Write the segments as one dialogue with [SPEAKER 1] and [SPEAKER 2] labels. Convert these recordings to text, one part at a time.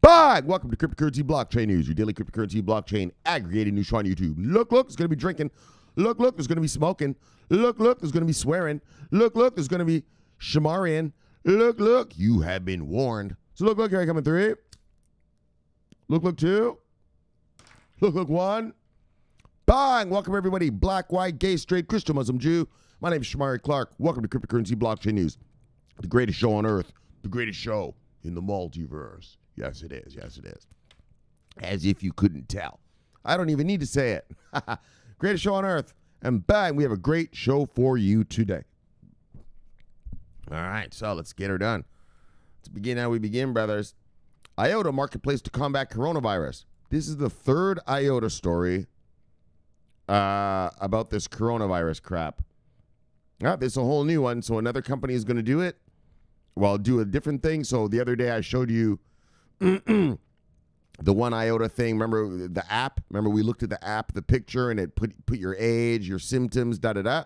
[SPEAKER 1] Bang! Welcome to Cryptocurrency Blockchain News, your daily cryptocurrency blockchain aggregated news show on YouTube. Look, there's going to be drinking. Look, there's going to be smoking. Look, there's going to be swearing. Look, there's going to be Shomariing. Look, you have been warned. So look, here I come in 3. Look, 2. Look, 1. Bang! Welcome, everybody. Black, white, gay, straight, Christian, Muslim, Jew. My name is Shomari Clarke. Welcome to Cryptocurrency Blockchain News, the greatest show on earth, the greatest show in the multiverse. Yes, it is. As if you couldn't tell. I don't even need to say it. Greatest show on earth. And bang, we have a great show for you today. All right, so let's get her done. Let's begin how we begin, brothers. IOTA marketplace to combat coronavirus. This is the third IOTA story about this coronavirus crap. This is a whole new one. So another company is going to do it. Well, do a different thing. So the other day I showed you the one IOTA thing. Remember the app? Remember we looked at the app, the picture, and it put your age, your symptoms, da-da-da.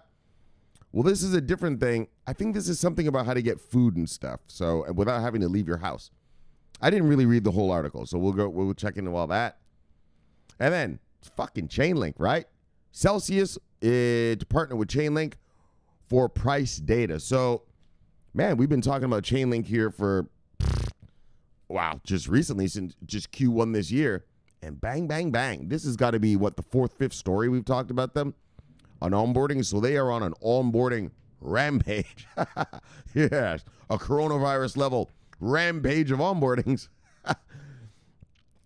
[SPEAKER 1] Well, this is a different thing. I think this is something about how to get food and stuff. So without having to leave your house. I didn't really read the whole article, so we'll check into all that. And then it's fucking Chainlink, right? Celsius to partner with Chainlink for price data. So, man, we've been talking about Chainlink here for just recently, since just Q1 this year, and bang. This has got to be, the 4th, 5th story we've talked about them on onboarding. So they are on an onboarding rampage. Yes, a coronavirus level rampage of onboardings.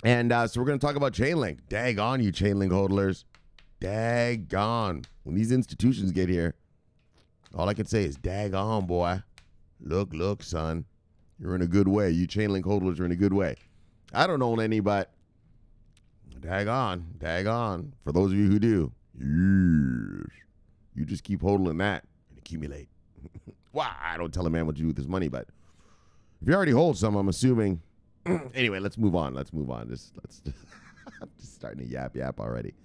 [SPEAKER 1] And so we're going to talk about Chainlink. Dag on, you Chainlink hodlers. Dag on. When these institutions get here, all I can say is dag on, boy. Look, son. You're in a good way. You Chainlink hodlers are in a good way. I don't own any, but dag on. For those of you who do, yes, you just keep hodling that and accumulate. Wow, I don't tell a man what to do with his money, but if you already hold some, I'm assuming. Anyway, let's move on. I'm just starting to yap already.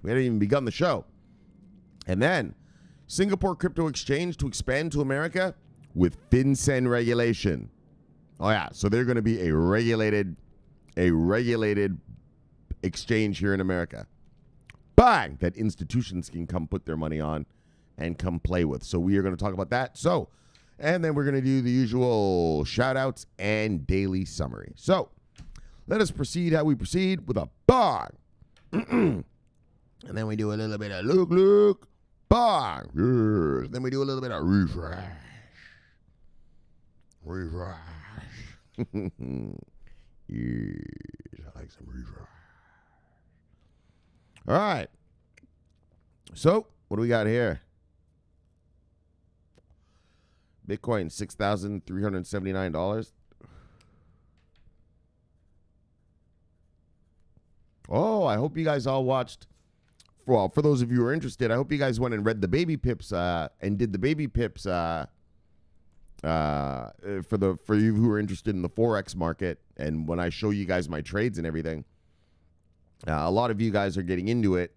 [SPEAKER 1] We haven't even begun the show. And then Singapore crypto exchange to expand to America with FinCEN regulation. Oh yeah, so they're going to be a regulated exchange here in America. Bang! That institutions can come put their money on and come play with. So we are going to talk about that. And then we're going to do the usual shout outs and daily summary. So let us proceed how we proceed with a bang. And then we do a little bit of look, bang. Yes. Then we do a little bit of refresh. Yes, I like some refresh. All right. So what do we got here? Bitcoin, $6,379. Oh, I hope you guys all watched. Well, for those of you who are interested, I hope you guys went and read the baby pips and did the baby pips for you who are interested in the Forex market. And when I show you guys my trades and everything, a lot of you guys are getting into it.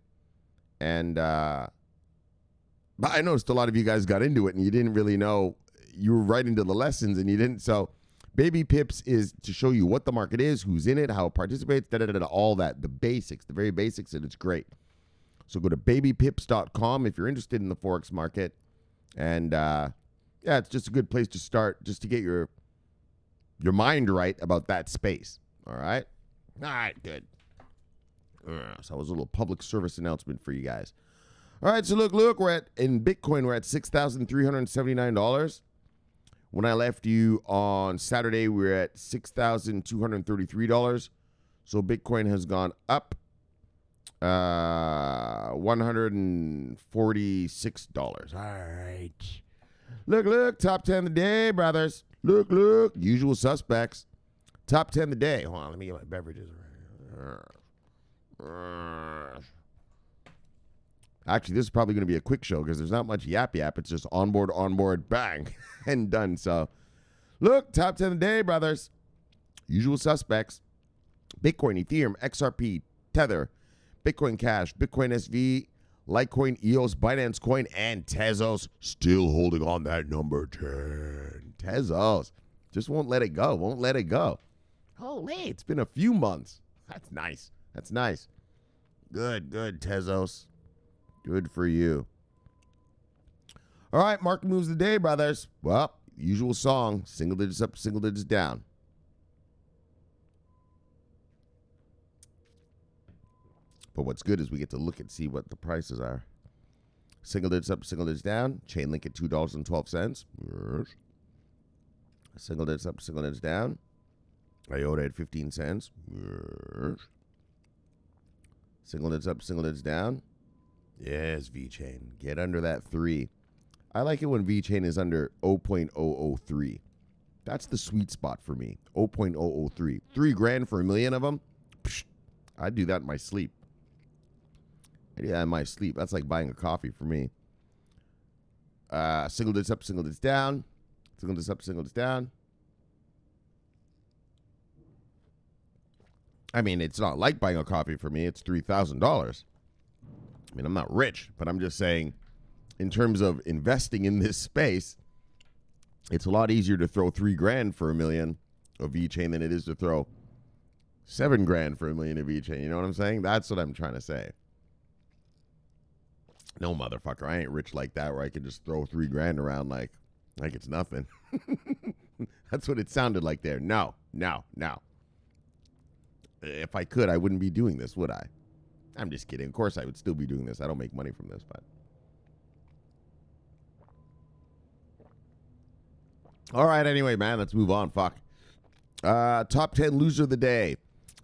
[SPEAKER 1] And but I noticed a lot of you guys got into it and you didn't really know. You were right into the lessons and you didn't. So baby pips is to show you what the market is, who's in it, how it participates, all that, the basics, the very basics, and it's great. So go to babypips.com if you're interested in the Forex market. And it's just a good place to start, just to get your mind right about that space. All right, good. So that was a little public service announcement for you guys. All right, so look, in Bitcoin, we're at $6,379. When I left you on Saturday, we were at $6,233. So Bitcoin has gone up $146. All right. Look, top 10 of the day, brothers. Look, usual suspects. Top 10 of the day. Hold on, let me get my beverages. Actually, this is probably going to be a quick show because there's not much yap. It's just onboard, bang, and done. So, look, top 10 of the day, brothers. Usual suspects. Bitcoin, Ethereum, XRP, Tether, Bitcoin Cash, Bitcoin SV, Litecoin, EOS, Binance Coin, and Tezos still holding on that number 10. Tezos just won't let it go. Holy, it's been a few months. That's nice. That's nice. Good, Tezos. Good for you. All right, market moves of the day, brothers. Well, usual song, single digits up, single digits down. But what's good is we get to look and see what the prices are. Single digits up, single digits down. Chainlink at $2.12. Yes. Single digits up, single digits down. IOTA at 15 cents. Yes. Single digits up, single digits down. Yes, VeChain. Get under that 3. I like it when VeChain is under 0.003. That's the sweet spot for me. 0.003. $3,000 for a million of them? Psh, I'd do that in my sleep. Yeah, in my sleep. That's like buying a coffee for me. Single digits up, single digits down. Single digits up, single digits down. I mean, it's not like buying a coffee for me. It's $3,000. I mean, I'm not rich, but I'm just saying, in terms of investing in this space, it's a lot easier to throw $3,000 for a million of VeChain than it is to throw $7,000 for a million of VeChain. You know what I'm saying? That's what I'm trying to say. No, motherfucker, I ain't rich like that where I can just throw $3,000 around like it's nothing. That's what it sounded like there. No. If I could, I wouldn't be doing this, would I? I'm just kidding. Of course, I would still be doing this. I don't make money from this, but. All right, anyway, man, let's move on. Fuck. Top 10 loser of the day.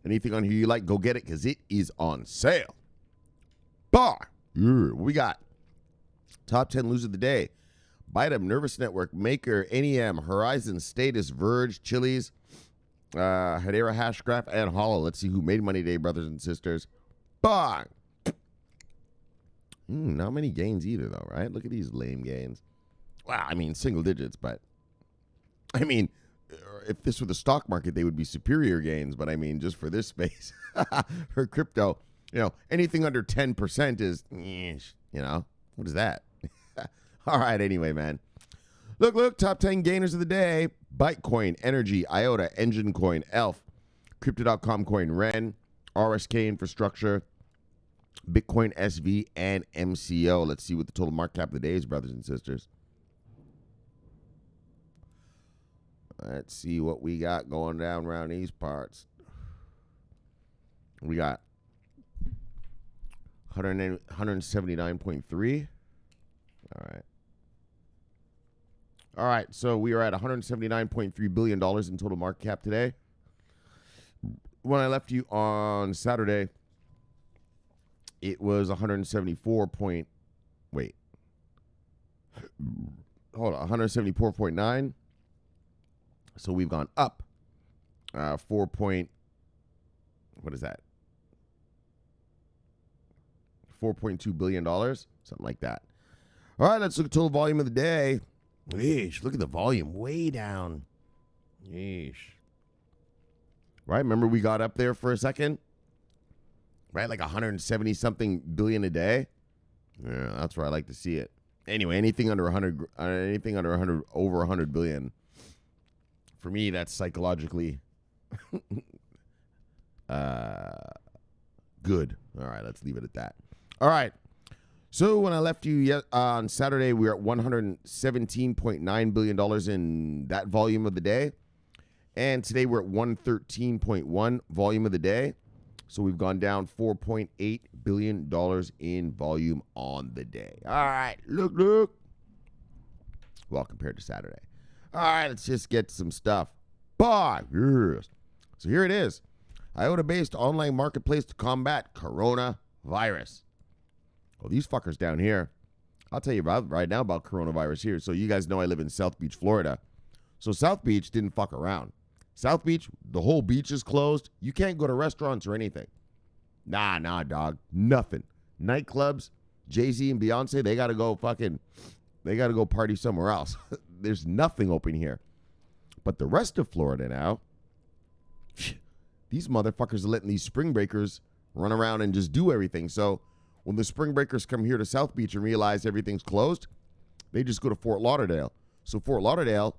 [SPEAKER 1] Anything on here you like, go get it, because it is on sale. Bar. Yeah, what we got? Top 10 loser of the day. Bytem, Nervous Network, Maker, NEM, Horizon, Status, Verge, Chili's, Hedera, Hashgraph, and Hollow. Let's see who made money today, brothers and sisters. Bang! Not many gains either, though, right? Look at these lame gains. Wow, I mean, single digits, but I mean, if this were the stock market, they would be superior gains, but I mean, just for this space, for crypto, you know, anything under 10% is, you know, what is that? All right, anyway, man. Look, top 10 gainers of the day. Bytecoin, Energy, IOTA, Engine Coin, ELF, Crypto.com Coin, Ren, RSK Infrastructure, Bitcoin SV, and MCO. Let's see what the total market cap of the day is, brothers and sisters. Let's see what we got going down around these parts. We got 179.3. All right, so we are at $179.3 billion in total market cap today. When I left you on Saturday, it was 174.9. So we've gone up 4.2 billion dollars, something like that. All right, let's look at total volume of the day. Yeesh, look at the volume way down. Yeesh. Right, remember we got up there for a second? Right, like 170 something billion a day. Yeah, that's where I like to see it. Anyway, anything under 100, over 100 billion. For me, that's psychologically good. All right, let's leave it at that. All right. So when I left you on Saturday, we were at $117.9 billion in that volume of the day. And today we're at 113.1 volume of the day. So we've gone down $4.8 billion in volume on the day. All right, look. Well, compared to Saturday. All right, let's just get some stuff. Bye. Yes. So here it is. IOTA-based online marketplace to combat coronavirus. Well, these fuckers down here, I'll tell you right now about coronavirus here. So you guys know I live in South Beach, Florida. So South Beach didn't fuck around. South Beach, the whole beach is closed. You can't go to restaurants or anything. Nah, dog. Nothing. Nightclubs, Jay-Z and Beyonce, they got to go party somewhere else. There's nothing open here. But the rest of Florida now, these motherfuckers are letting these spring breakers run around and just do everything. So when the spring breakers come here to South Beach and realize everything's closed, they just go to Fort Lauderdale. So Fort Lauderdale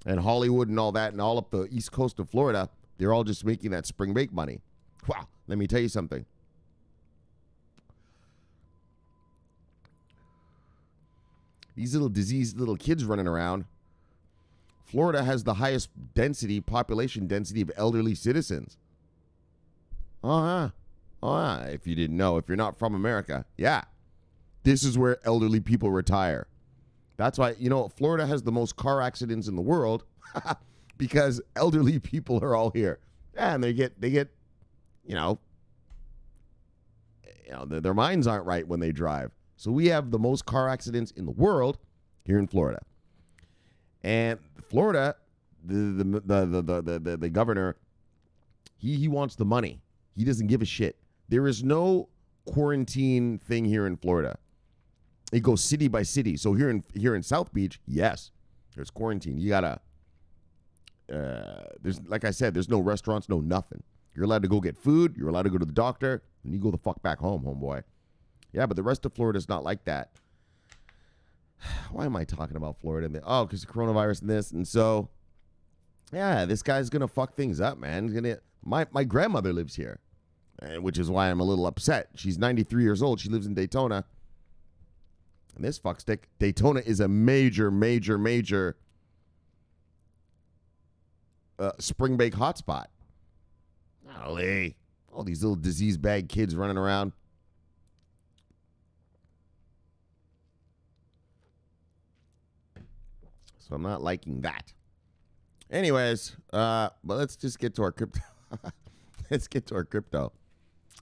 [SPEAKER 1] and Hollywood and all that and all up the east coast of Florida, They're all just making that spring break money. Wow, let me tell you something. These little diseased little kids running around. Florida has the highest population density of elderly citizens. If you didn't know, if you're not from America, yeah. This is where elderly people retire. That's why, Florida has the most car accidents in the world because elderly people are all here. And they get, their minds aren't right when they drive. So we have the most car accidents in the world here in Florida. And Florida, the governor, he wants the money. He doesn't give a shit. There is no quarantine thing here in Florida. It goes city by city. So here in South Beach, yes, there's quarantine. You gotta. There's, like I said, there's no restaurants, no nothing. You're allowed to go get food. You're allowed to go to the doctor, and you go the fuck back home, homeboy. Yeah, but the rest of Florida is not like that. Why am I talking about Florida? Because the coronavirus and this. And so, yeah, this guy's going to fuck things up, man. My grandmother lives here, which is why I'm a little upset. She's 93 years old. She lives in Daytona. And this fuckstick, Daytona is a major, major, major spring break hotspot. Golly. All these little disease bag kids running around. So I'm not liking that. Anyways, but let's just get to our crypto. Let's get to our crypto.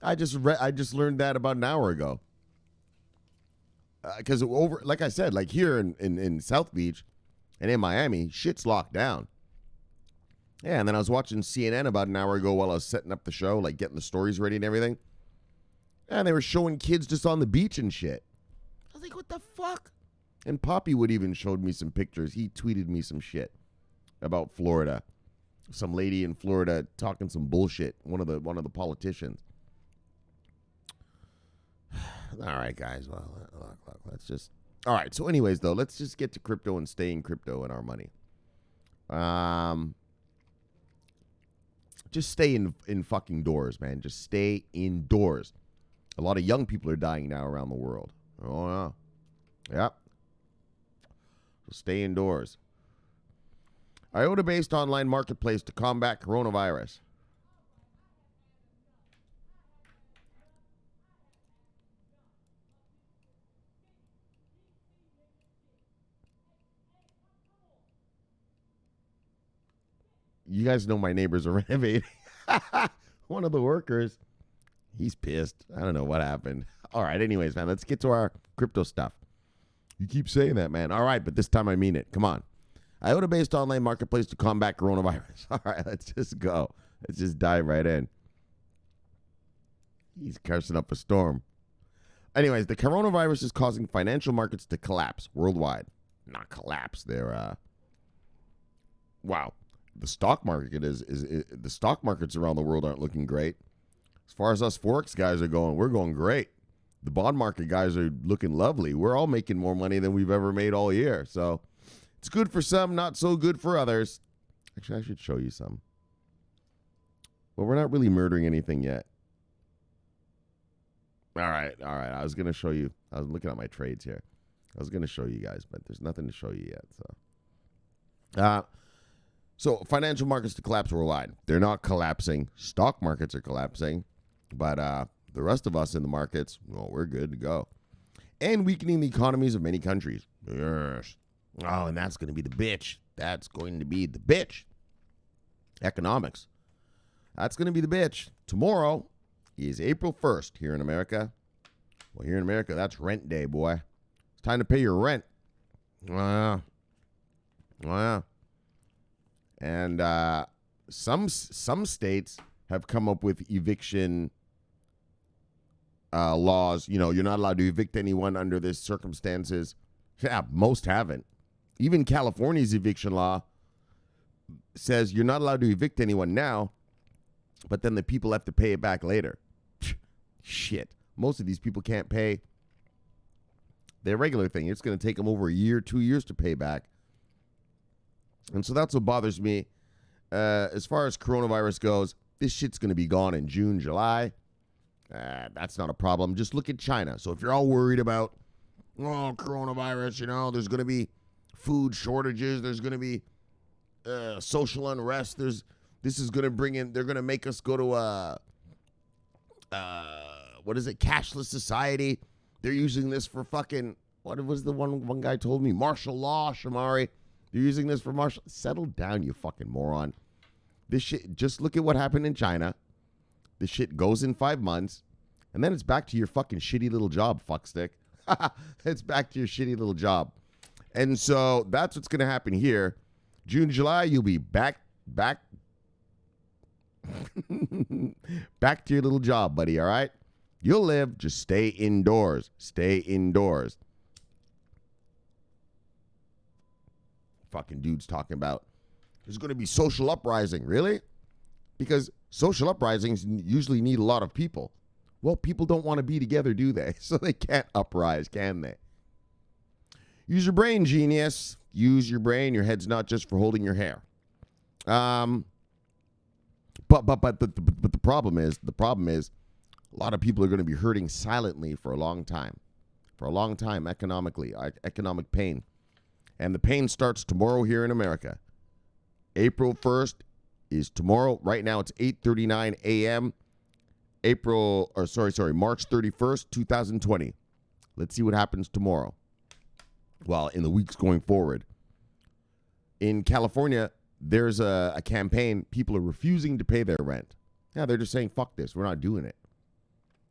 [SPEAKER 1] I just learned that about an hour ago. Because like I said, like here in South Beach and in Miami, shit's locked down. Yeah, and then I was watching CNN about an hour ago while I was setting up the show, like getting the stories ready and everything. And they were showing kids just on the beach and shit. I was like, what the fuck? And Poppywood even showed me some pictures. He tweeted me some shit about Florida. Some lady in Florida talking some bullshit. One of the politicians. All right, guys. Well, let's just. All right. So, anyways, though, let's just get to crypto and stay in crypto and our money. Just stay in fucking doors, man. Just stay indoors. A lot of young people are dying now around the world. Oh yeah. Yep. So stay indoors. IOTA-based online marketplace to combat coronavirus. You guys know my neighbors are renovating. One of the workers, he's pissed. I don't know what happened. All right, anyways, man, let's get to our crypto stuff. You keep saying that, man. All right, but this time I mean it. Come on. IOTA-based online marketplace to combat coronavirus. All right, let's just go. Let's just dive right in. He's cursing up a storm. Anyways, the coronavirus is causing financial markets to collapse worldwide. Not collapse. They're, wow. The stock market is the stock markets around the world aren't looking great. As far as us Forex guys are going, we're going great. The bond market guys are looking lovely. We're all making more money than we've ever made all year. So it's good for some, not so good for others. Actually, I should show you some. Well, we're not really murdering anything yet. All right. I was going to show you. I was looking at my trades here. I was going to show you guys, but there's nothing to show you yet. So financial markets to collapse worldwide. They're not collapsing. Stock markets are collapsing. But the rest of us in the markets, well, we're good to go. And weakening the economies of many countries. Yes. Oh, and that's going to be the bitch. That's going to be the bitch. Economics. That's going to be the bitch. Tomorrow is April 1st here in America. Well, here in America, that's rent day, boy. It's time to pay your rent. Oh, yeah. And some states have come up with eviction laws. You know, you're not allowed to evict anyone under this circumstances. Yeah, most haven't. Even California's eviction law says you're not allowed to evict anyone now, but then the people have to pay it back later. Shit. Most of these people can't pay their regular thing. It's going to take them over a year, 2 years to pay back. And so that's what bothers me. As far as coronavirus goes, this shit's going to be gone in June, July. That's not a problem. Just look at China. So if you're all worried about, coronavirus, there's going to be food shortages. There's going to be social unrest. This is going to bring in, they're going to make us go to cashless society. They're using this for fucking, what was the one guy told me? Martial law, Shomari. They're using this for martial. Settle down, you fucking moron. This shit, just look at what happened in China. This shit goes in 5 months, and then it's back to your fucking shitty little job, fuckstick. It's back to your shitty little job. And so that's what's going to happen here. June, July, you'll be back back to your little job, buddy, all right? You'll live, just stay indoors. Stay indoors. Fucking dude's talking about there's going to be social uprising. Really? Because social uprisings usually need a lot of people. Well, people don't want to be together, do they? So they can't uprise, can they? Use your brain, genius. Use your brain. Your head's not just for holding your hair. But the problem is a lot of people are going to be hurting silently for a long time. For a long time economically, economic pain. And the pain starts tomorrow here in America. April 1st is tomorrow. Right now it's 8:39 a.m. March 31st, 2020. Let's see what happens tomorrow. Well, in the weeks going forward. In California, there's a campaign. People are refusing to pay their rent. Yeah, they're just saying, fuck this. We're not doing it.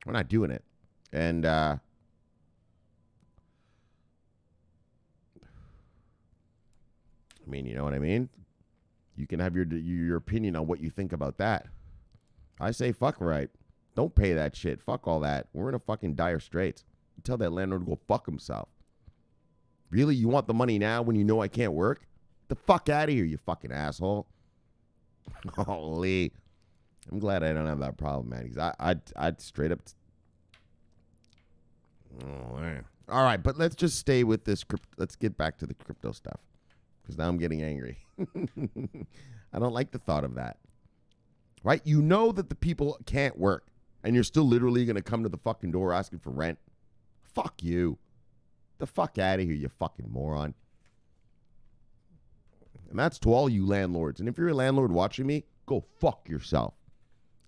[SPEAKER 1] We're not doing it. And I mean, you know what I mean? You can have your opinion on what you think about that. I say fuck right. Don't pay that shit. Fuck all that. We're in a fucking dire straits. You tell that landlord to go fuck himself. Really? You want the money now when you know I can't work? Get the fuck out of here, you fucking asshole. Holy. I'm glad I don't have that problem, man. Because I'd straight up. Oh, man. All right, but let's just stay with this. Let's get back to the crypto stuff. Because now I'm getting angry. I don't like the thought of that. Right? You know that the people can't work. And you're still literally going to come to the fucking door asking for rent. Fuck you. The fuck out of here, you fucking moron. And that's to all you landlords. And if you're a landlord watching me, go fuck yourself.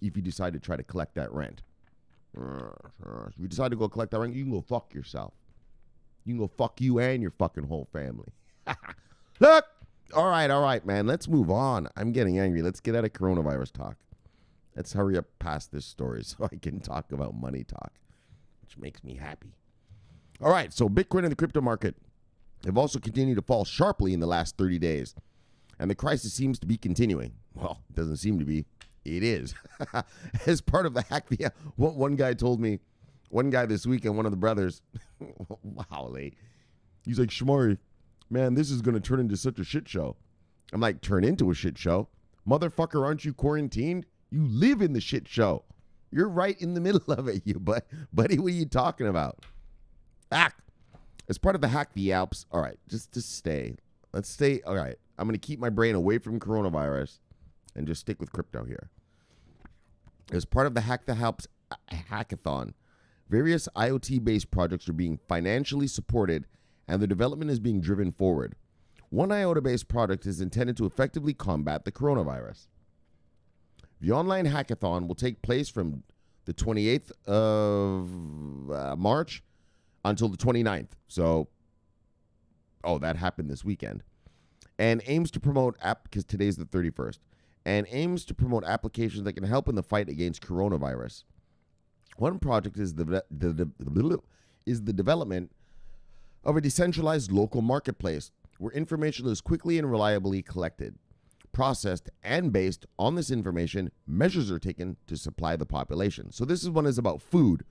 [SPEAKER 1] If you decide to try to collect that rent. If you decide to go collect that rent, you can go fuck yourself. You can go fuck you and your fucking whole family. Look! All right, man. Let's move on. I'm getting angry. Let's get out of coronavirus talk. Let's hurry up past this story so I can talk about money talk, which makes me happy. All right, so Bitcoin and the crypto market have also continued to fall sharply in the last 30 days, and the crisis seems to be continuing. Well, it doesn't seem to be. It is. As part of the hack, one guy told me, one guy this weekend, one of the brothers, wow, he's like, Shomari, man, this is going to turn into such a shit show. I'm like, turn into a shit show? Motherfucker, aren't you quarantined? You live in the shit show. You're right in the middle of it, buddy. What are you talking about? As part of the Hack the Alps, all right, just stay. Let's stay. All right, I'm going to keep my brain away from coronavirus and just stick with crypto here. As part of the Hack the Alps hackathon, various IoT-based projects are being financially supported and the development is being driven forward. One IOTA-based product is intended to effectively combat the coronavirus. The online hackathon will take place from the 28th of March until the 29th. So, that happened this weekend. And aims to promote, because today's the 31st, and aims to promote applications that can help in the fight against coronavirus. One project is the development of a decentralized local marketplace where information is quickly and reliably collected, processed, and based on this information, measures are taken to supply the population. So this one is about food.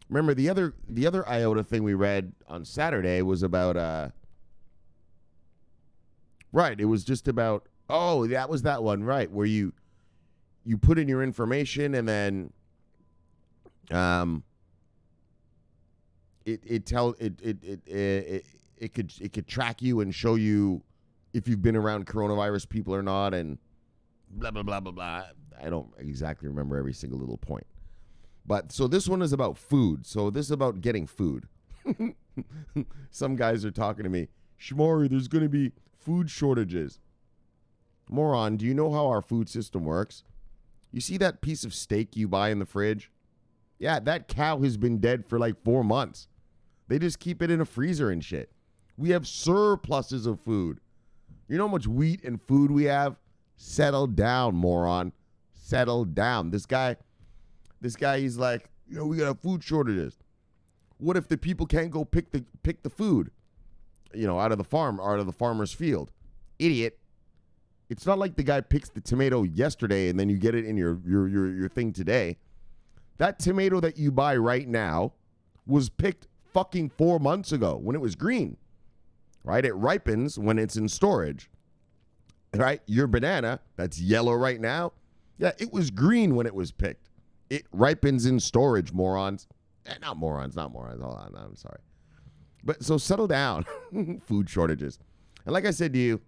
[SPEAKER 1] Remember, the other IOTA thing we read on Saturday was about, right, it was just about, that was that one, right, where you put in your information and then it could track you and show you if you've been around coronavirus people or not, and blah, blah, blah, blah, blah. I don't exactly remember every single little point. But so this one is about food. So this is about getting food. Some guys are talking to me, Shomari, there's going to be food shortages. Moron, do you know how our food system works? You see that piece of steak you buy in the fridge? Yeah, that cow has been dead for like 4 months. They just keep it in a freezer and shit. We have surpluses of food. You know how much wheat and food we have? Settle down, moron. Settle down. This guy, he's like, we got food shortages. What if the people can't go pick the food, out of the farm, or out of the farmer's field? Idiot. It's not like the guy picks the tomato yesterday and then you get it in your thing today. That tomato that you buy right now was picked fucking 4 months ago when it was green, right? It ripens when it's in storage, right? Your banana that's yellow right now, yeah, it was green when it was picked. It ripens in storage, morons. Not morons. Hold on, I'm sorry. But so settle down. Food shortages. And like I said to you,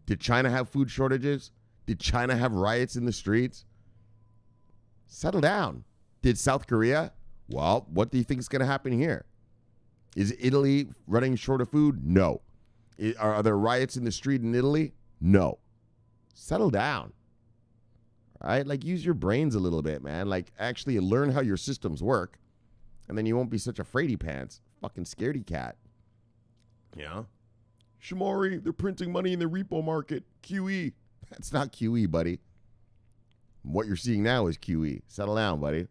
[SPEAKER 1] did China have food shortages? Did China have riots in the streets? Settle down. Did South Korea? Well, what do you think is going to happen here? Is Italy running short of food? No. Are there riots in the street in Italy? No. Settle down. All right? Like, use your brains a little bit, man. Like, actually learn how your systems work, and then you won't be such a fraidy pants. Fucking scaredy cat. Yeah? Shomari, they're printing money in the repo market. QE. That's not QE, buddy. What you're seeing now is QE. Settle down, buddy.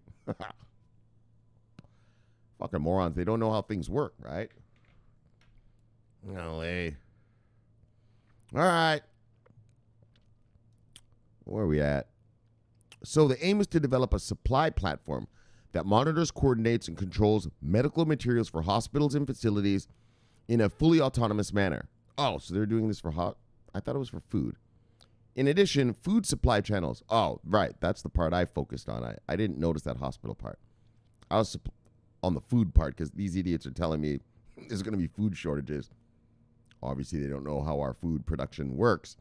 [SPEAKER 1] Fucking morons. They don't know how things work, right? No way. All right. Where are we at? So the aim is to develop a supply platform that monitors, coordinates, and controls medical materials for hospitals and facilities in a fully autonomous manner. Oh, so they're doing this for I thought it was for food. In addition, food supply channels. Oh, right. That's the part I focused on. I didn't notice that hospital part. I was on the food part because these idiots are telling me there's going to be food shortages. Obviously, they don't know how our food production works.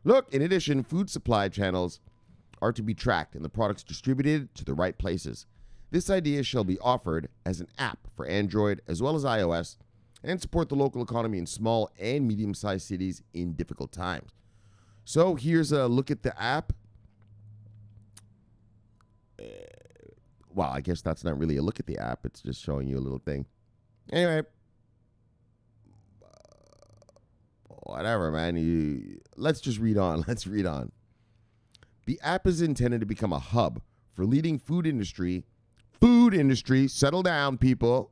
[SPEAKER 1] Look, in addition, food supply channels are to be tracked and the products distributed to the right places. This idea shall be offered as an app for Android as well as iOS and support the local economy in small and medium-sized cities in difficult times. So here's a look at the app. Well, I guess that's not really a look at the app. It's just showing you a little thing. Anyway, whatever, man. Let's just read on. Let's read on. The app is intended to become a hub for leading food industry. Food industry, settle down, people.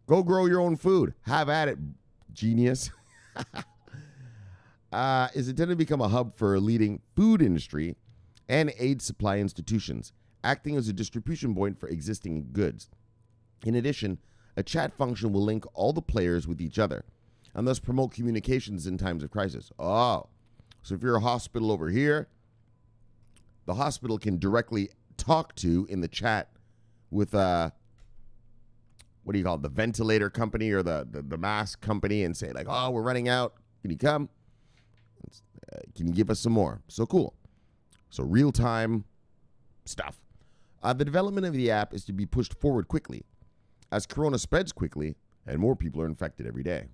[SPEAKER 1] Go grow your own food. Have at it, genius. Is intended to become a hub for leading food industry and aid supply institutions, acting as a distribution point for existing goods. In addition, a chat function will link all the players with each other and thus promote communications in times of crisis. Oh, so if you're a hospital over here, the hospital can directly talk to in the chat with what do you call it, the ventilator company or the mask company and say like, oh, we're running out. Can you come? Can you give us some more? So cool. So real-time stuff. The development of the app is to be pushed forward quickly as Corona spreads quickly and more people are infected every day.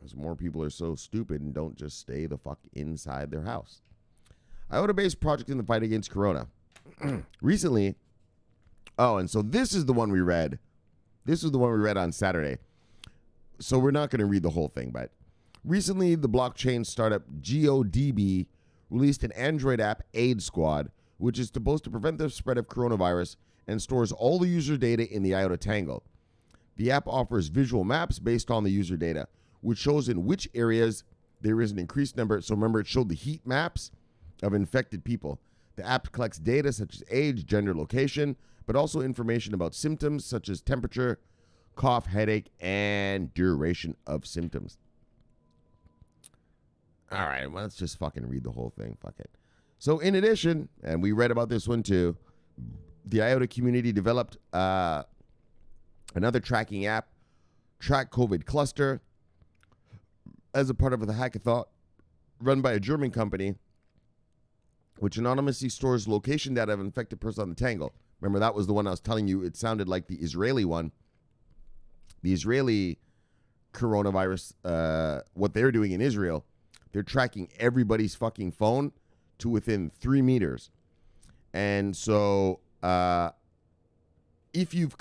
[SPEAKER 1] As more people are so stupid and don't just stay the fuck inside their house. IOTA-based project in the fight against Corona. Recently, and so this is the one we read. This is the one we read on Saturday. So we're not going to read the whole thing, but recently the blockchain startup GODB released an Android app, Aid Squad, which is supposed to prevent the spread of coronavirus and stores all the user data in the IOTA Tangle. The app offers visual maps based on the user data, which shows in which areas there is an increased number. So remember, it showed the heat maps of infected people. The app collects data such as age, gender, location, but also information about symptoms such as temperature, cough, headache, and duration of symptoms. All right, well, let's just fucking read the whole thing. Fuck it. So in addition, and we read about this one too, the IOTA community developed another tracking app, Track COVID Cluster, as a part of the hackathon run by a German company, which anonymously stores location data of an infected person on the Tangle. Remember, that was the one I was telling you. It sounded like the Israeli one. The Israeli coronavirus, what they're doing in Israel, they're tracking everybody's fucking phone to within 3 meters. And so if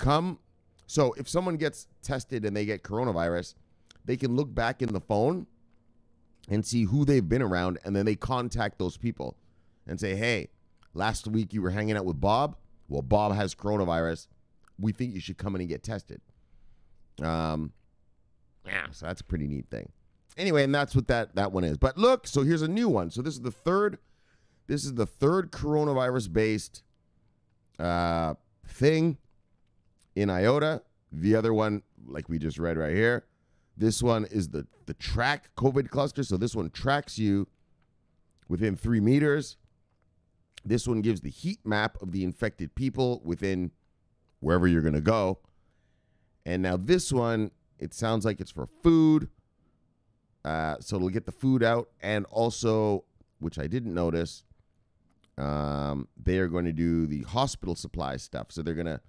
[SPEAKER 1] someone gets tested and they get coronavirus, they can look back in the phone and see who they've been around, and then they contact those people and say, hey, last week you were hanging out with Bob. Well, Bob has coronavirus. We think you should come in and get tested. So that's a pretty neat thing. Anyway, and that's what that one is. But look, so here's a new one. So this is the third coronavirus-based thing in IOTA. The other one, like we just read right here, this one is the track COVID cluster. So this one tracks you within 3 meters. This one gives the heat map of the infected people within wherever you're going to go. And now this one, it sounds like it's for food. So it'll get the food out. And also, which I didn't notice, they are going to do the hospital supply stuff. So they're going to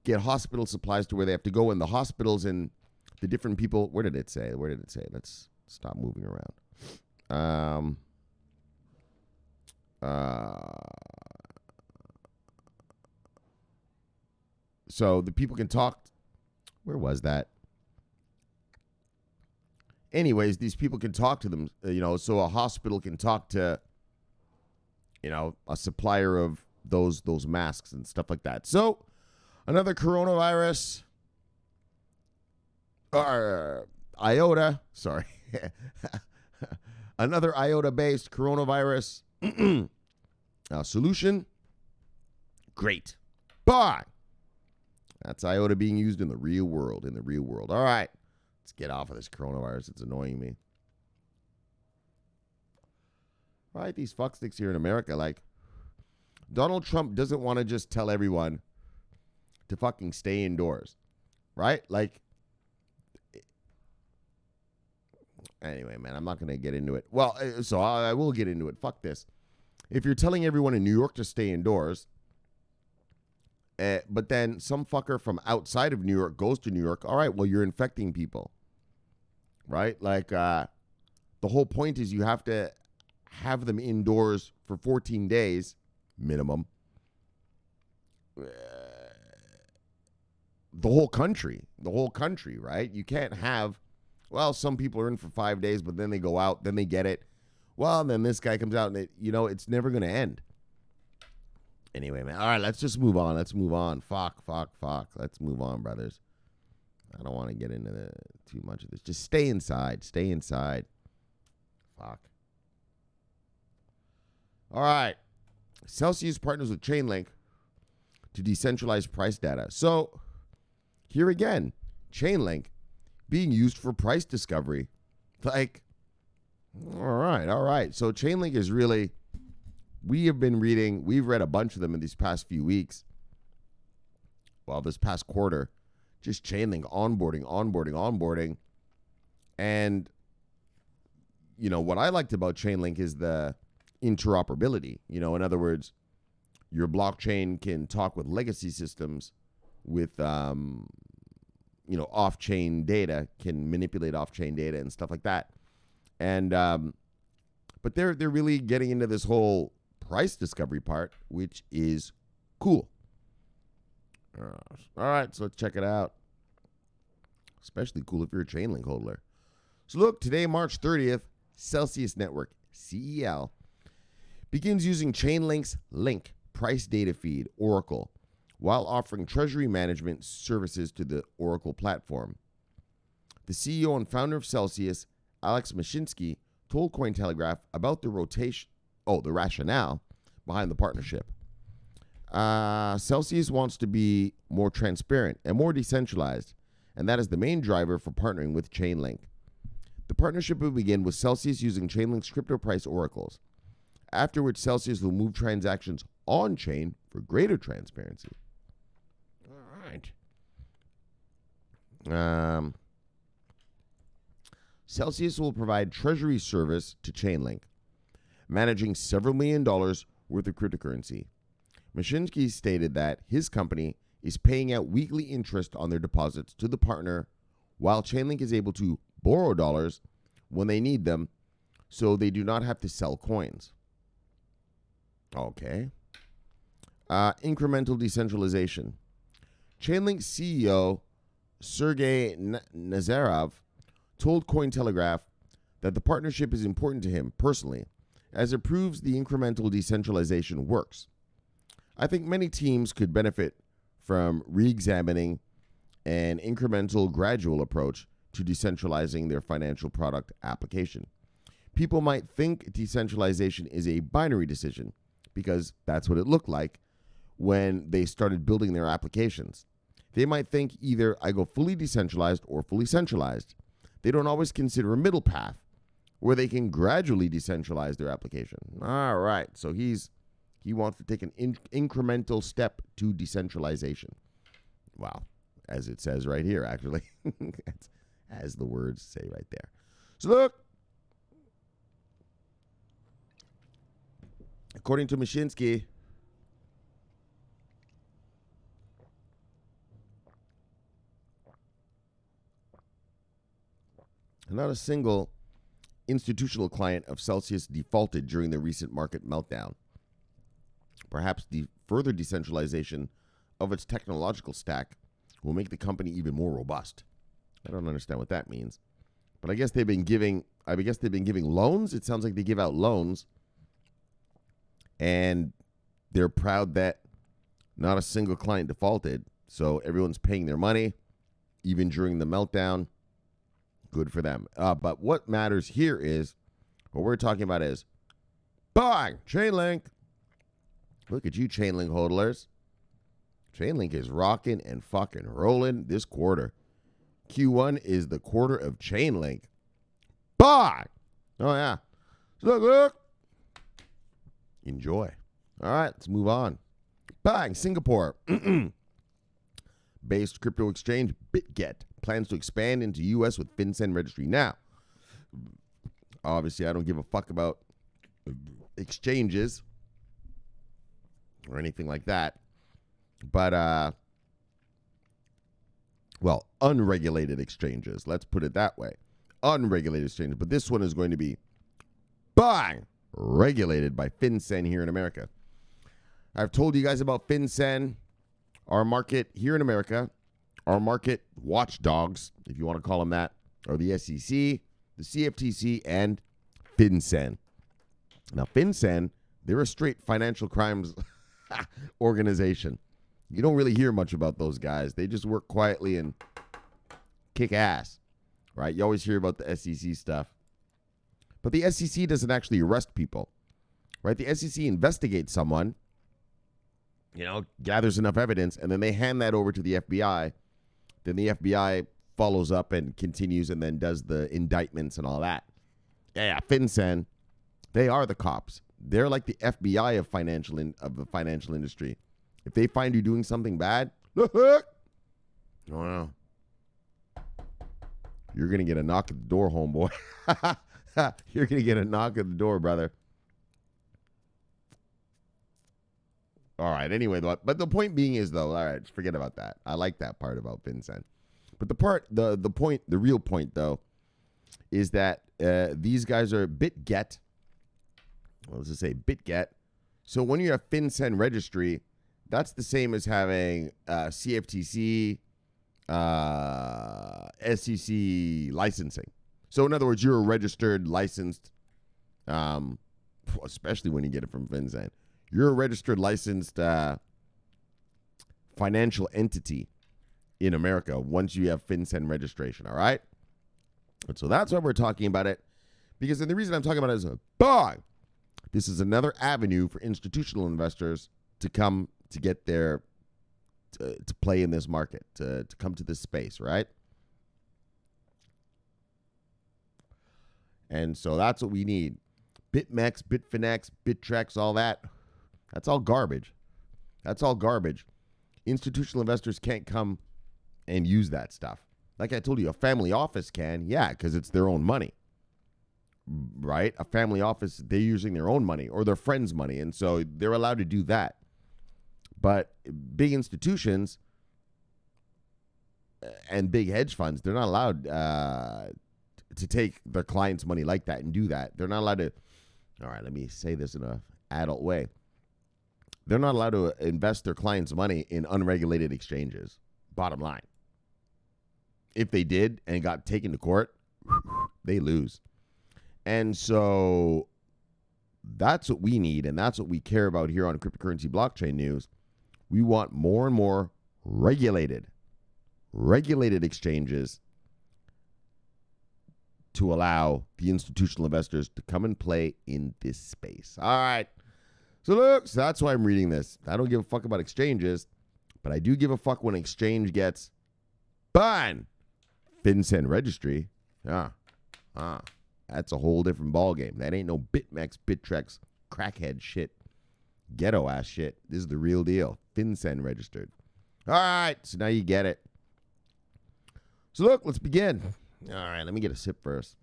[SPEAKER 1] get hospital supplies to where they have to go in the hospitals and the different people. Where did it say? Let's stop moving around. So the people can talk. Where was that? Anyways, these people can talk to them, so a hospital can talk to, a supplier of those masks and stuff like that. So another coronavirus, or IOTA, sorry. Another IOTA-based coronavirus solution. Great. But that's IOTA being used in the real world. All right. Let's get off of this coronavirus. It's annoying me. Right? These fucksticks here in America, like, Donald Trump doesn't want to just tell everyone to fucking stay indoors. Right? Like, anyway, man, I'm not going to get into it. Well, so I will get into it. Fuck this. If you're telling everyone in New York to stay indoors, but then some fucker from outside of New York goes to New York, all right, well, you're infecting people, right? Like, the whole point is you have to have them indoors for 14 days minimum. The whole country, right? You can't have, well, some people are in for 5 days, but then they go out, then they get it. Well, then this guy comes out and, it's never going to end. Anyway, man. All right, let's just move on. Fuck. Let's move on, brothers. I don't want to get into too much of this. Just stay inside. Fuck. All right. Celsius partners with Chainlink to decentralize price data. So, here again, Chainlink being used for price discovery. Like, all right. So, Chainlink is really... we've read a bunch of them in these past few weeks. Well, this past quarter, just Chainlink onboarding. And, what I liked about Chainlink is the interoperability. In other words, your blockchain can talk with legacy systems with, off-chain data, can manipulate off-chain data and stuff like that. And, but they're really getting into this whole price discovery part, which is cool. All right, so let's check it out. Especially cool if you're a Chainlink holder. So look, today, March 30th, Celsius Network, CEL, begins using Chainlink's Link price data feed, Oracle, while offering treasury management services to the Oracle platform. The CEO and founder of Celsius, Alex Mashinsky, told Cointelegraph about the rationale behind the partnership. Celsius wants to be more transparent and more decentralized, and that is the main driver for partnering with Chainlink. The partnership will begin with Celsius using Chainlink's crypto price oracles, after which Celsius will move transactions on-chain for greater transparency. All right. Celsius will provide treasury service to Chainlink, managing several $1 million worth of cryptocurrency. Mashinsky stated that his company is paying out weekly interest on their deposits to the partner, while Chainlink is able to borrow dollars when they need them, so they do not have to sell coins. Okay. Incremental decentralization. Chainlink CEO Sergey Nazarov told Cointelegraph that the partnership is important to him personally, as it proves the incremental decentralization works. I think many teams could benefit from re-examining an incremental, gradual approach to decentralizing their financial product application. People might think decentralization is a binary decision, because that's what it looked like when they started building their applications. They might think either I go fully decentralized or fully centralized. They don't always consider a middle path where they can gradually decentralize their application. All right, so he wants to take an incremental step to decentralization. Wow, as it says right here, actually, as the words say right there. So look, according to Mashinsky, not a single institutional client of Celsius defaulted during the recent market meltdown. Perhaps the further decentralization of its technological stack will make the company even more robust. I don't understand what that means, but I guess they've been giving loans. It sounds like they give out loans, and they're proud that not a single client defaulted. So everyone's paying their money, even during the meltdown. Good for them. But what matters here is, what we're talking about is, bang, Chainlink. Look at you, Chainlink hodlers. Chainlink is rocking and fucking rolling this quarter. Q1 is the quarter of Chainlink. Bang! Oh, yeah. Look. Enjoy. All right, let's move on. Bang, Singapore. Based crypto exchange Bitget plans to expand into U.S. with FinCEN Registry. Now, obviously, I don't give a fuck about exchanges or anything like that. But, well, unregulated exchanges. Let's put it that way. Unregulated exchanges. But this one is going to be, bang, regulated by FinCEN here in America. I've told you guys about FinCEN, our market here in America, our market watchdogs, if you want to call them that, are the SEC, the CFTC, and FinCEN. Now, FinCEN, they're a straight financial crimes organization. You don't really hear much about those guys. They just work quietly and kick ass, right? You always hear about the SEC stuff. But the SEC doesn't actually arrest people, right? The SEC investigates someone, gathers enough evidence, and then they hand that over to the FBI. Then the FBI follows up and continues and then does the indictments and all that. Yeah, FinCEN, they are the cops. They're like the FBI of the financial industry. If they find you doing something bad, you're going to get a knock at the door, homeboy. You're going to get a knock at the door, brother. All right, anyway, but the point being is, though, all right, forget about that. I like that part about FinCEN. But the real point, though, is that these guys are Bitget. Well, let's just say Bitget. So when you have FinCEN Registry, that's the same as having CFTC, SEC licensing. So in other words, you're a registered, licensed, especially when you get it from FinCEN. You're a registered, licensed financial entity in America once you have FinCEN registration, all right? And so that's why we're talking about it, because the reason I'm talking about it is, this is another avenue for institutional investors to come to get to play in this market, to come to this space, right? And so that's what we need. BitMEX, Bitfinex, Bittrex, all that. That's all garbage. Institutional investors can't come and use that stuff. Like I told you, a family office can, yeah, because it's their own money, right? A family office, they're using their own money or their friends' money, and so they're allowed to do that. But big institutions and big hedge funds, they're not allowed to take their clients' money like that and do that. They're not allowed to, all right, let me say this in an adult way. They're not allowed to invest their clients' money in unregulated exchanges, bottom line. If they did and got taken to court, they lose. And so that's what we need, and that's what we care about here on Cryptocurrency Blockchain News. We want more and more regulated exchanges to allow the institutional investors to come and play in this space. All right. So that's why I'm reading this. I don't give a fuck about exchanges, but I do give a fuck when an exchange gets banned. FinCEN Registry. That's a whole different ballgame. That ain't no BitMEX, Bittrex, crackhead shit, ghetto ass shit. This is the real deal. FinCEN registered. All right, so now you get it. So let's begin. All right, let me get a sip first.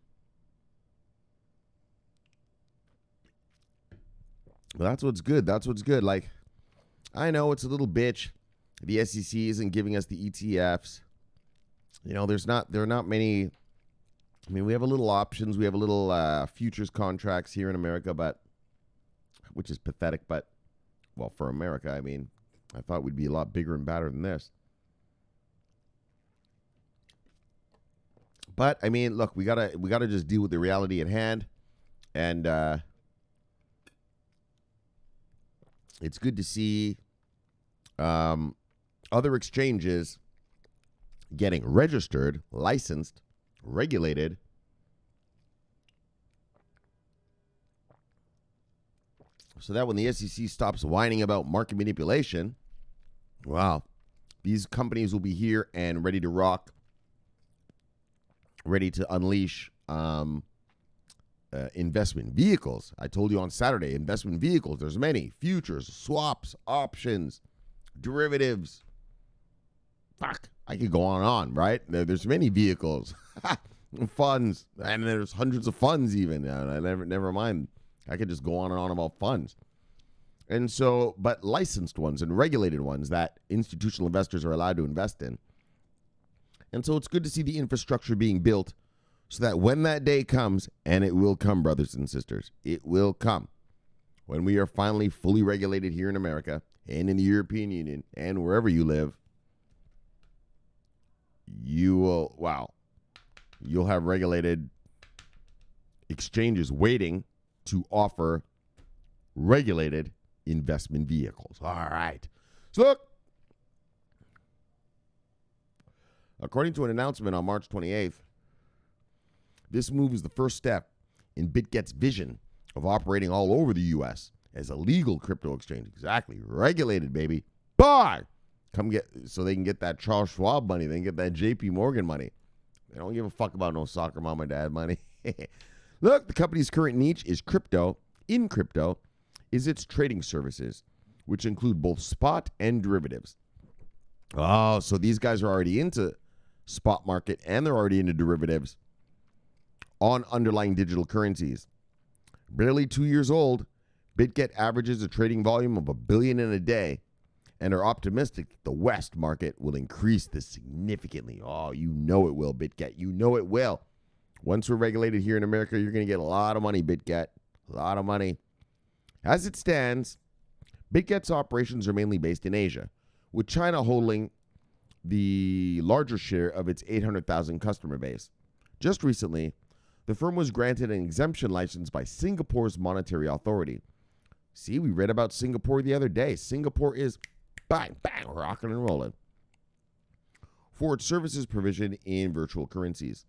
[SPEAKER 1] Well, that's what's good. That's what's good. Like, I know it's a little bitch. The SEC isn't giving us the ETFs. You know, there are not many. I mean, we have a little options. We have a little futures contracts here in America, which is pathetic. But, well, for America, I mean, I thought we'd be a lot bigger and badder than this. But I mean, look, we gotta just deal with the reality at hand, and it's good to see other exchanges getting registered, licensed, regulated, so that when the SEC stops whining about market manipulation, wow, these companies will be here and ready to rock, ready to unleash investment vehicles. I told you on Saturday, investment vehicles, there's many. Futures, swaps, options, derivatives. Fuck, I could go on and on, right? There's many vehicles, funds, and there's hundreds of funds even. Never mind. I could just go on and on about funds. And so, but licensed ones and regulated ones that institutional investors are allowed to invest in. And so it's good to see the infrastructure being built so that when that day comes, and it will come, brothers and sisters, it will come, when we are finally fully regulated here in America and in the European Union and wherever you live, you'll have regulated exchanges waiting to offer regulated investment vehicles. All right. So look, according to an announcement on March 28th, this move is the first step in Bitget's vision of operating all over the U.S. as a legal crypto exchange. Exactly. Regulated, baby. Buy! So they can get that Charles Schwab money. They can get that JP Morgan money. They don't give a fuck about no soccer mom or dad money. Look, the company's current niche is crypto. In crypto is its trading services, which include both spot and derivatives. Oh, so these guys are already into spot market and they're already into derivatives on underlying digital currencies. Barely 2 years old, Bitget averages a trading volume of $1 billion in a day and are optimistic that the West market will increase this significantly. Oh, you know it will, Bitget. You know it will. Once we're regulated here in America, you're going to get a lot of money, Bitget. A lot of money. As it stands, Bitget's operations are mainly based in Asia, with China holding the larger share of its 800,000 customer base. Just recently, the firm was granted an exemption license by Singapore's monetary authority. See, we read about Singapore the other day. Singapore is bang, bang, rocking and rolling for its services provision in virtual currencies.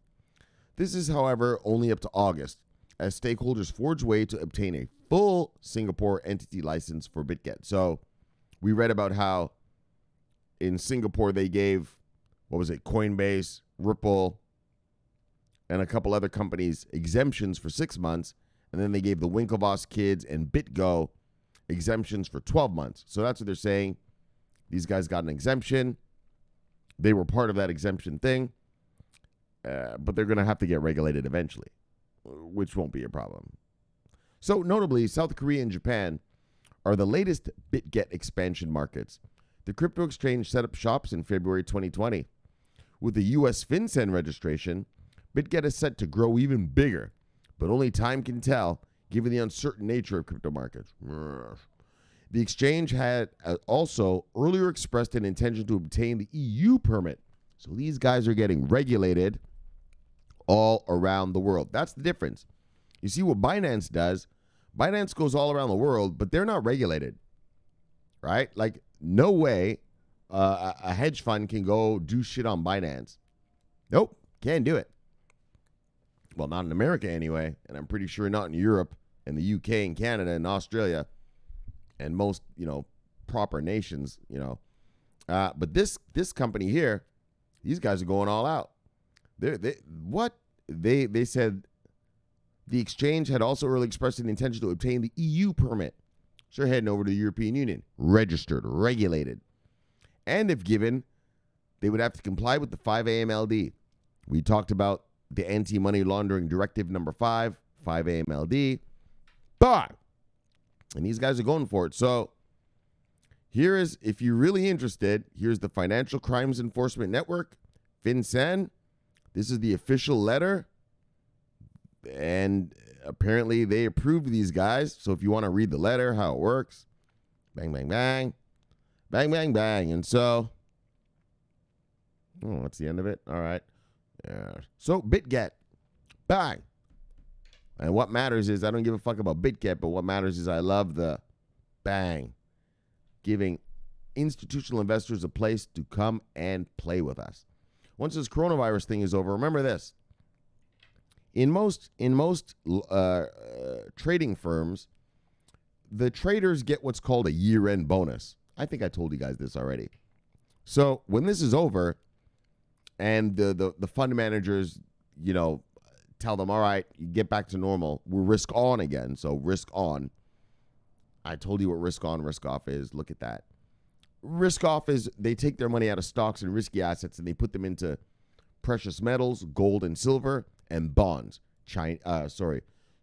[SPEAKER 1] This is, however, only up to August, as stakeholders forge way to obtain a full Singapore entity license for Bitget. So we read about how in Singapore they gave, Coinbase, Ripple, and a couple other companies exemptions for 6 months, and then they gave the Winklevoss kids and BitGo exemptions for 12 months. So that's what they're saying. These guys got an exemption. They were part of that exemption thing. but they're going to have to get regulated eventually, which won't be a problem. So notably, South Korea and Japan are the latest Bitget expansion markets. The crypto exchange set up shops in February 2020. With the U.S. FinCEN registration, Bitget is set to grow even bigger, but only time can tell given the uncertain nature of crypto markets. The exchange had also earlier expressed an intention to obtain the EU permit. So these guys are getting regulated all around the world. That's the difference. You see what Binance does? Binance goes all around the world, but they're not regulated, right? Like, no way a hedge fund can go do shit on Binance. Nope, can't do it. Well, not in America anyway, and I'm pretty sure not in Europe and the UK and Canada and Australia and most, proper nations, But this company here, these guys are going all out. They said the exchange had also early expressed an intention to obtain the EU permit. So they're heading over to the European Union, registered, regulated. And if given, they would have to comply with the 5 AMLD. We talked about the Anti-Money Laundering Directive number 5 AMLD. But, and these guys are going for it. So here is, if you're really interested, here's the Financial Crimes Enforcement Network, FinCEN. This is the official letter. And apparently they approved these guys. So if you want to read the letter, how it works, bang, bang, bang, bang, bang, bang. And so, that's the end of it. All right. Yeah. So Bitget, bang. And what matters is, I don't give a fuck about Bitget, but what matters is I love the bang, giving institutional investors a place to come and play with us. Once this coronavirus thing is over, remember this. In most trading firms, the traders get what's called a year-end bonus. I think I told you guys this already. So when this is over, and the fund managers, tell them, all right, you get back to normal. We're risk on again. So risk on. I told you what risk on, risk off is. Look at that. Risk off is they take their money out of stocks and risky assets and they put them into precious metals, gold and silver, and bonds.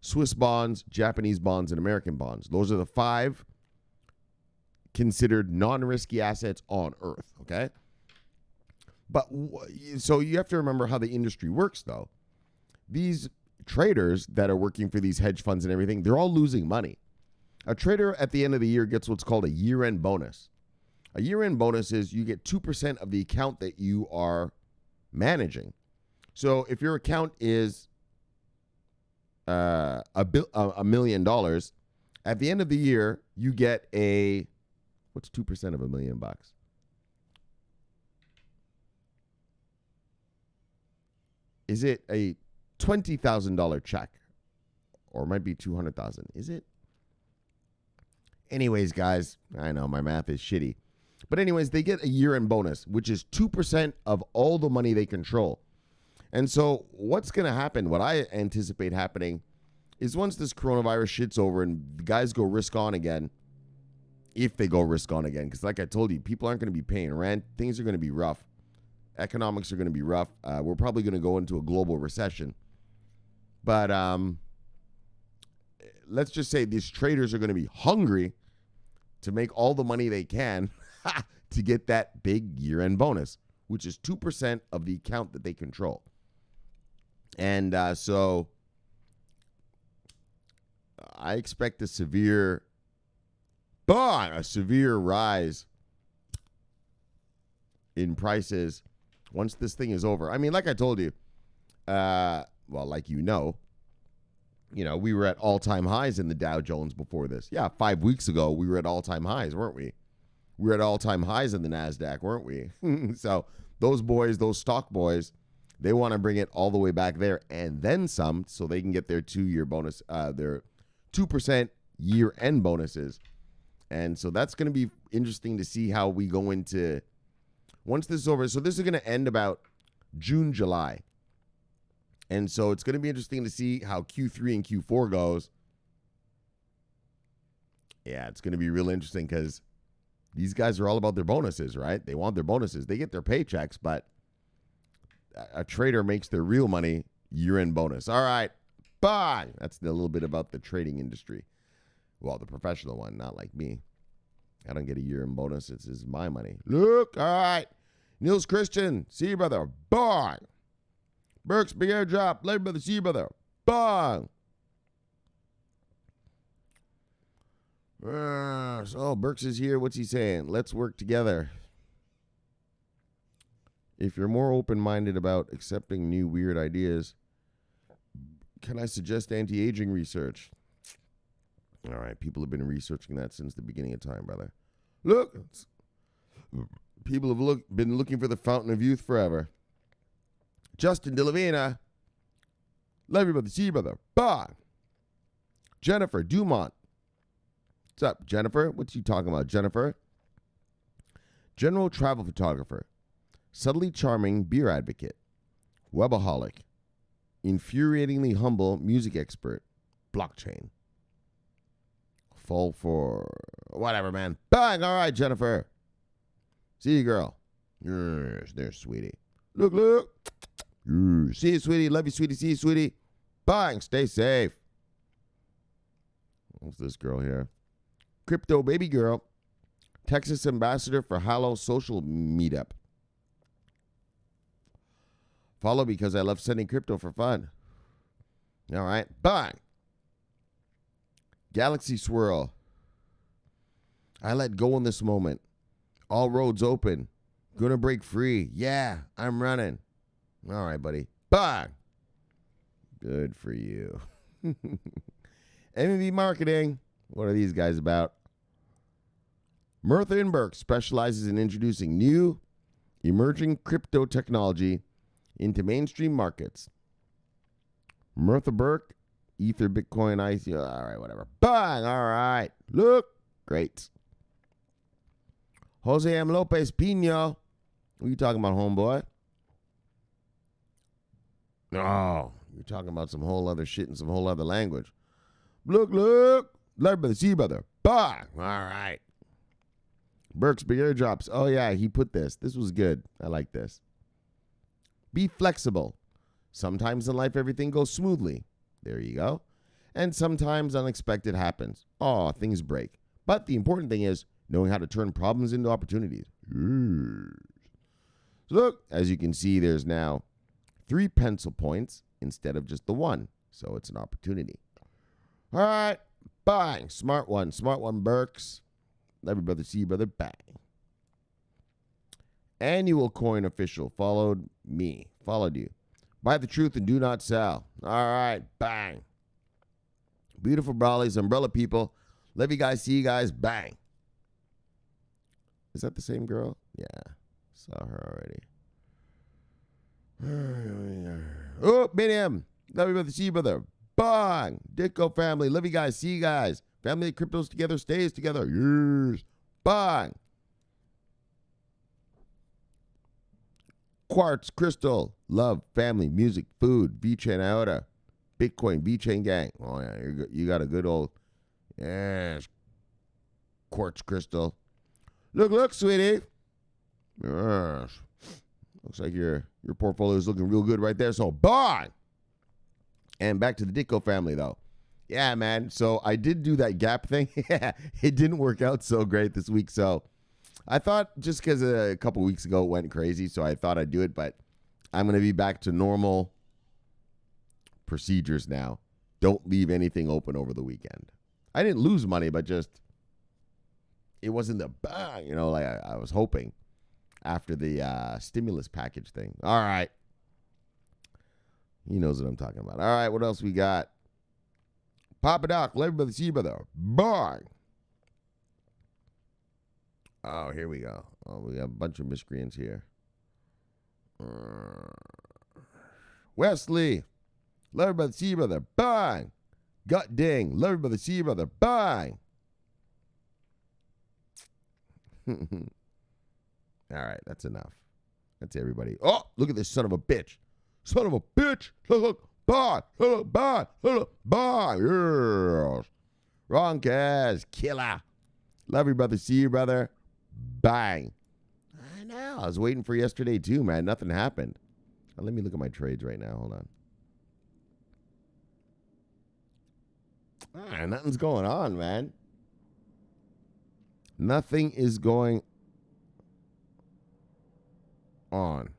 [SPEAKER 1] Swiss bonds, Japanese bonds, and American bonds. Those are the 5 considered non-risky assets on Earth, okay? But so you have to remember how the industry works, though. These traders that are working for these hedge funds and everything, they're all losing money. A trader at the end of the year gets what's called a year-end bonus. A year-end bonus is you get 2% of the account that you are managing. So if your account is $1 million, at the end of the year, you get what's 2% of $1 million? Is it a $20,000 check? Or it might be $200,000. Is it? Anyways, guys, I know my math is shitty. But anyways, they get a year-end bonus, which is 2% of all the money they control. And so what's going to happen, what I anticipate happening, is once this coronavirus shit's over and the guys go risk on again, if they go risk on again, because like I told you, people aren't going to be paying rent. Things are going to be rough. Economics are going to be rough. We're probably going to go into a global recession. But let's just say these traders are going to be hungry to make all the money they can to get that big year-end bonus, which is 2% of the account that they control. And so I expect a severe rise in prices once this thing is over. I mean, like I told you, like we were at all-time highs in the Dow Jones before this. Yeah, 5 weeks ago, we were at all-time highs, weren't we? We were at all-time highs in the NASDAQ, weren't we? So those boys, those stock boys, they want to bring it all the way back there and then some so they can get their 2-year bonus, their 2% year-end bonuses. And so that's going to be interesting to see how we go into, once this is over. So this is going to end about June, July. And so it's going to be interesting to see how Q3 and Q4 goes. Yeah, it's going to be real interesting because these guys are all about their bonuses, right? They want their bonuses. They get their paychecks, but a trader makes their real money, year-end bonus. All right, bye. That's a little bit about the trading industry. Well, the professional one, not like me. I don't get a year-end bonus. This is my money. Look, all right. Niels Christian, see you, brother. Bye. Burks, big airdrop. Later, brother. See you, brother. Bye. So Burks is here. What's he saying? Let's work together. If you're more open-minded about accepting new weird ideas, can I suggest anti-aging research? All right, people have been researching that since the beginning of time, brother. Look, people have been looking for the fountain of youth forever. Justin DeLavina, love you, brother. See you, brother. Bye. Jennifer Dumont. What's up, Jennifer? What's you talking about, Jennifer? General travel photographer. Subtly charming beer advocate. Webaholic. Infuriatingly humble music expert. Blockchain. Fall for whatever, man. Bang! All right, Jennifer. See you, girl. Yes, there's sweetie. Look, look. See you, sweetie. Love you, sweetie. See you, sweetie. Bang! Stay safe. What's this girl here? Crypto baby girl. Texas ambassador for Halo Social Meetup. Follow because I love sending crypto for fun. All right. Bye. Galaxy Swirl. I let go in this moment. All roads open. Gonna break free. Yeah, I'm running. All right, buddy. Bye. Good for you. MMB Marketing. What are these guys about? Murtha and Burke specializes in introducing new, emerging crypto technology into mainstream markets. Murtha Burke, Ether, Bitcoin, ICO. All right, whatever. Bang! All right. Look. Great. Jose M. Lopez Pino. What are you talking about, homeboy? Oh, you're talking about some whole other shit in some whole other language. Look, look. Love brother, see you, brother. Bang! All right. Burke's big airdrops. Oh, yeah, he put this. This was good. I like this. Be flexible. Sometimes in life, everything goes smoothly. There you go. And sometimes unexpected happens. Oh, things break. But the important thing is knowing how to turn problems into opportunities. So look, as you can see, there's now 3 pencil points instead of just the 1. So it's an opportunity. All right. Bang. Smart one. Smart one, Burks. Love you, brother. See you, brother. Bang. Annual coin official followed me. Followed you. Buy the truth and do not sell. All right. Bang. Beautiful Brawleys, umbrella people. Love you guys. See you guys. Bang. Is that the same girl? Yeah. Saw her already. Oh, Miniam. Love you, brother. See you, brother. Bang. Ditko family. Love you guys. See you guys. Family cryptos together stays together. Yes. Bang. Quartz, Crystal, love, family, music, food, VeChain, IOTA, Bitcoin, VeChain gang. Oh, yeah, you got a good old, yes, Quartz, Crystal. Look, look, sweetie. Yes. Looks like your portfolio is looking real good right there. So, bang. And back to the Ditko family, though. Yeah, man. So, I did do that gap thing. Yeah, it didn't work out so great this week, so I thought just because a couple weeks ago it went crazy, so I thought I'd do it, but I'm going to be back to normal procedures now. Don't leave anything open over the weekend. I didn't lose money, but just it wasn't the bang, you know, like I was hoping after the stimulus package thing. All right. He knows what I'm talking about. All right, what else we got? Papa Doc, love you, brother, see you, brother. Bang. Oh, here we go. Oh, we got a bunch of miscreants here. Wesley. Love you, brother. See you, brother. Bang. Gut ding. Love you, brother. See you, brother. Bang. All right, that's enough. That's everybody. Oh, look at this son of a bitch. Son of a bitch. Look. Bang. Bang. Bang. Yes. Wrong cast. Killer. Love you, brother. See you, brother. Bang. I know. I was waiting for yesterday too, man. Nothing happened. Let me look at my trades right now. Hold on. Nothing's going on, man. Nothing is going on.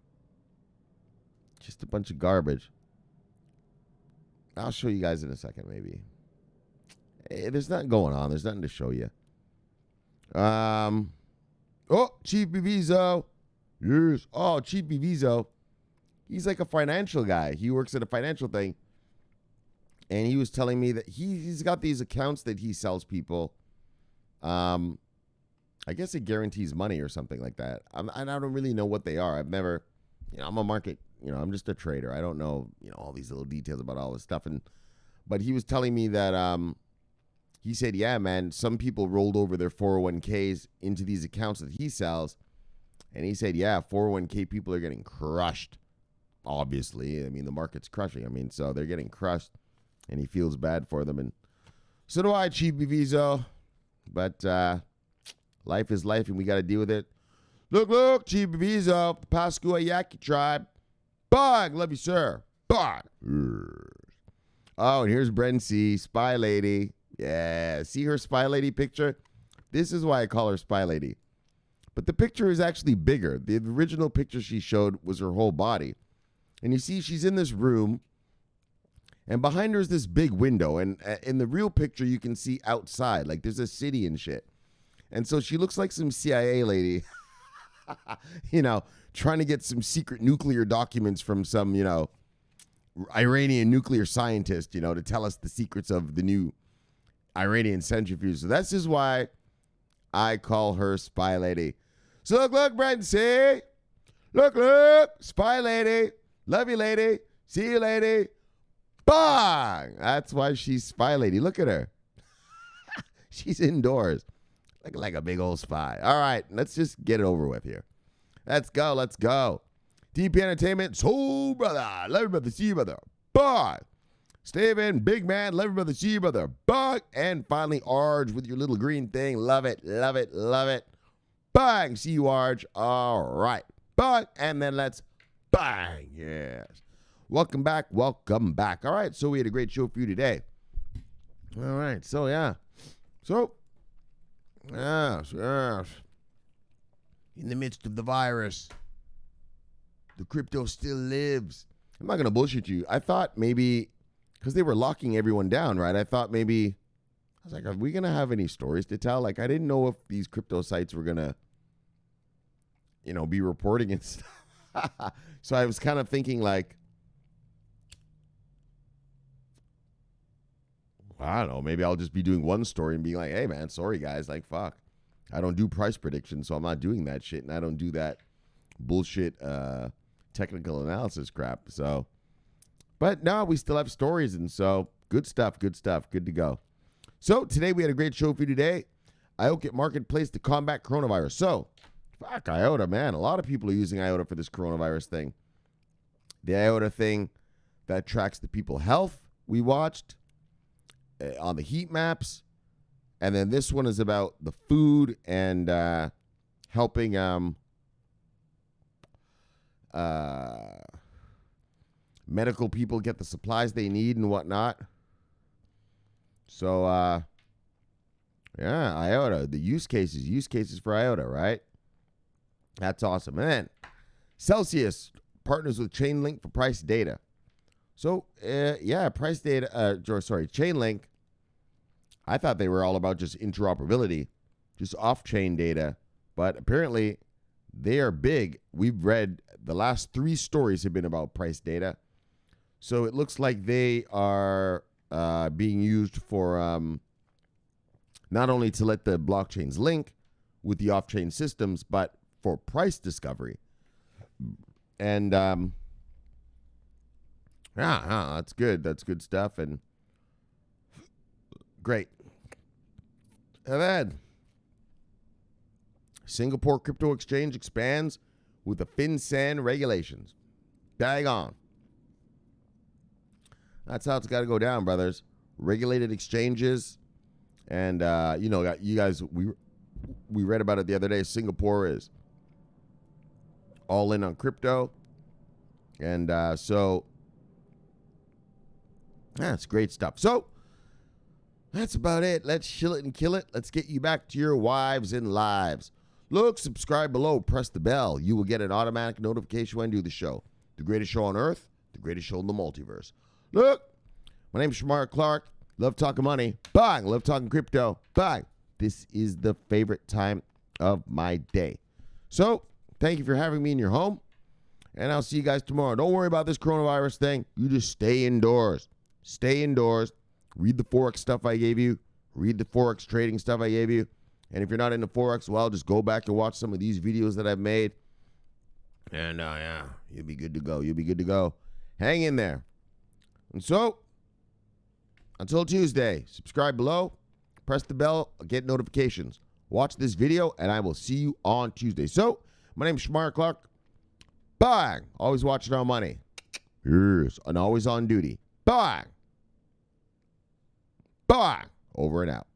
[SPEAKER 1] Just a bunch of garbage. I'll show you guys in a second, maybe. Hey, there's nothing going on. There's nothing to show you. Chief Bevizo. Yes. Oh, Chief Bevizo. He's like a financial guy. He works at a financial thing. And he was telling me that he's got these accounts that he sells people. I guess it guarantees money or something like that. I don't really know what they are. I've never, I'm a market, I'm just a trader. I don't know, all these little details about all this stuff. But he was telling me that, he said, yeah, man, some people rolled over their 401ks into these accounts that he sells. And he said, yeah, 401k people are getting crushed. Obviously, the market's crushing. So they're getting crushed, and he feels bad for them. And so do I, Chief Bevizo. But life is life, and we got to deal with it. Look, Chief Bevizo, the Pascua Yaqui tribe. Bug, love you, sir. Bug. Oh, and here's Bren C, Spy Lady. Yeah, see her Spy Lady picture? This is why I call her Spy Lady. But the picture is actually bigger. The original picture she showed was her whole body. And you see she's in this room, and behind her is this big window. And in the real picture, you can see outside. Like, there's a city and shit. And so she looks like some CIA lady, trying to get some secret nuclear documents from some, Iranian nuclear scientist, to tell us the secrets of the new Iranian centrifuge. So that's just why I call her Spy Lady. So look, Brent, see? Look, Spy Lady. Love you, lady. See you, lady. Bang! That's why she's Spy Lady. Look at her. She's indoors. Like a big old spy. All right, let's just get it over with here. Let's go. DP Entertainment, Soul Brother. Love you, brother. See you, brother. Bye. Steven, Big Man, love you, brother. See you, brother. Bye. And finally, Arj with your little green thing. Love it. Bang. See you, Arj. All right. Bang. And then let's bang. Yes. Welcome back. All right, so we had a great show for you today. All right, so yeah. Yes. In the midst of the virus, the crypto still lives. I'm not going to bullshit you. I thought maybe, because they were locking everyone down, right? I thought maybe, I was like, are we going to have any stories to tell? Like, I didn't know if these crypto sites were going to, be reporting and stuff. So I was kind of thinking like, I don't know, maybe I'll just be doing one story and being like, hey, man, sorry, guys. Like, fuck. I don't do price predictions, so I'm not doing that shit. And I don't do that bullshit technical analysis crap. So, but no, we still have stories. And so, good stuff. Good to go. So, today we had a great show for you today. IOTA Marketplace to combat coronavirus. So, fuck IOTA, man. A lot of people are using IOTA for this coronavirus thing. The IOTA thing that tracks the people's health we watched on the heat maps. And then this one is about the food and helping medical people get the supplies they need and whatnot. So, yeah, IOTA, the use cases for IOTA, right? That's awesome. And then Celsius partners with Chainlink for price data. So, price data, Chainlink, I thought they were all about just interoperability, just off-chain data. But apparently, they are big. We've read the last 3 stories have been about price data. So it looks like they are being used for not only to let the blockchains link with the off-chain systems, but for price discovery. And that's good. That's good stuff. And great. And then Singapore Crypto Exchange expands with the FinCEN regulations. Daggone. That's how it's got to go down, brothers. Regulated exchanges. And, you guys, we read about it the other day. Singapore is all in on crypto. And so that's great stuff. So that's about it. Let's chill it and kill it. Let's get you back to your wives and lives. Look, subscribe below, press the bell. You will get an automatic notification when I do the show. The greatest show on earth, the greatest show in the multiverse. Look, my name's Shomari Clarke. Love talking money. Bang. Love talking crypto. Bang. This is the favorite time of my day. So, thank you for having me in your home. And I'll see you guys tomorrow. Don't worry about this coronavirus thing. You just stay indoors. Stay indoors. Read the Forex stuff I gave you. Read the Forex trading stuff I gave you. And if you're not into Forex, well, just go back and watch some of these videos that I've made. And, yeah, you'll be good to go. You'll be good to go. Hang in there. And so, until Tuesday, subscribe below. Press the bell. Get notifications. Watch this video, and I will see you on Tuesday. So, my name is Shomari Clarke. Bang! Always watching our money. Yes, and always on duty. Bang! Bang! Over and out.